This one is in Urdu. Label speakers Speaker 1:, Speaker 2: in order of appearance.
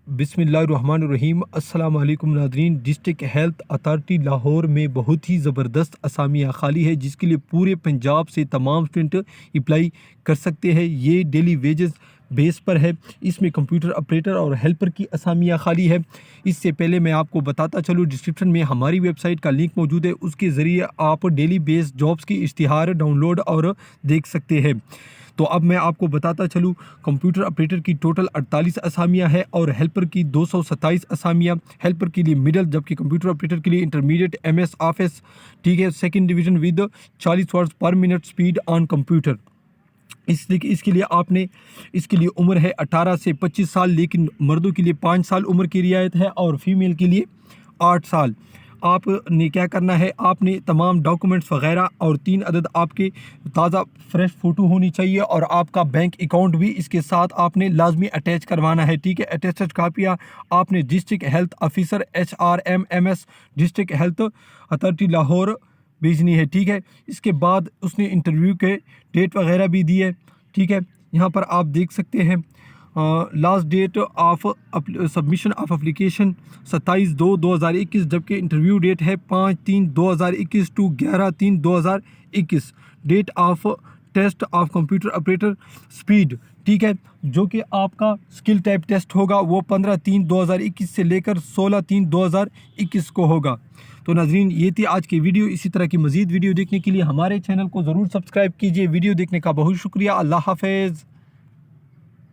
Speaker 1: بسم اللہ الرحمن الرحیم۔ السلام علیکم ناظرین۔ ڈسٹرکٹ ہیلتھ اتھارٹی لاہور میں بہت ہی زبردست اسامیہ خالی ہے جس کے لیے پورے پنجاب سے تمام اسٹوڈنٹ اپلائی کر سکتے ہیں۔ یہ ڈیلی ویجز بیس پر ہے۔ اس میں کمپیوٹر آپریٹر اور ہیلپر کی اسامیہ خالی ہے۔ اس سے پہلے میں آپ کو بتاتا چلوں، ڈسکرپشن میں ہماری ویب سائٹ کا لنک موجود ہے، اس کے ذریعے آپ ڈیلی بیس جابس کی اشتہار ڈاؤن لوڈ اور دیکھ سکتے ہیں۔ تو اب میں آپ کو بتاتا چلوں، کمپیوٹر آپریٹر کی ٹوٹل 48 اسامیہ ہے اور ہیلپر کی 227 اسامیہ۔ ہیلپر کے لیے مڈل، جبکہ کمپیوٹر آپریٹر کے لیے انٹرمیڈیٹ ایم ایس آفس، ٹھیک ہے، second division with 40 words per minute speed on computer. اس کے لیے آپ نے اس کے لیے عمر ہے 18 سے 25 سال، لیکن مردوں کے لیے 5 سال عمر کی رعایت ہے اور فیمیل کے لیے 8 سال۔ آپ نے کیا کرنا ہے، آپ نے تمام ڈاکومنٹس وغیرہ اور 3 عدد آپ کے تازہ فریش فوٹو ہونی چاہیے اور آپ کا بینک اکاؤنٹ بھی اس کے ساتھ آپ نے لازمی اٹیچ کروانا ہے، ٹھیک ہے۔ اٹیچڈ کاپیاں آپ نے district health officer HRM/MS district health authority Lahore بھیجنی ہے، ٹھیک ہے۔ اس کے بعد اس نے انٹرویو کے ڈیٹ وغیرہ بھی دی ہے، ٹھیک ہے۔ یہاں پر آپ دیکھ سکتے ہیں last date of submission of application 27/2/2021، جبکہ انٹرویو ڈیٹ ہے 5/3/2021 to 11/3/2021۔ Date of test of computer operator speed, ٹھیک ہے، جو کہ آپ کا اسکل ٹائپ ٹیسٹ ہوگا وہ 15/3/2021 سے لے کر 16/3/2021 کو ہوگا۔ تو ناظرین، یہ تھی آج کی ویڈیو۔ اسی طرح کی مزید ویڈیو دیکھنے کے لیے ہمارے چینل کو ضرور سبسکرائب کیجیے۔ ویڈیو دیکھنے کا بہت شکریہ۔ اللہ حافظ۔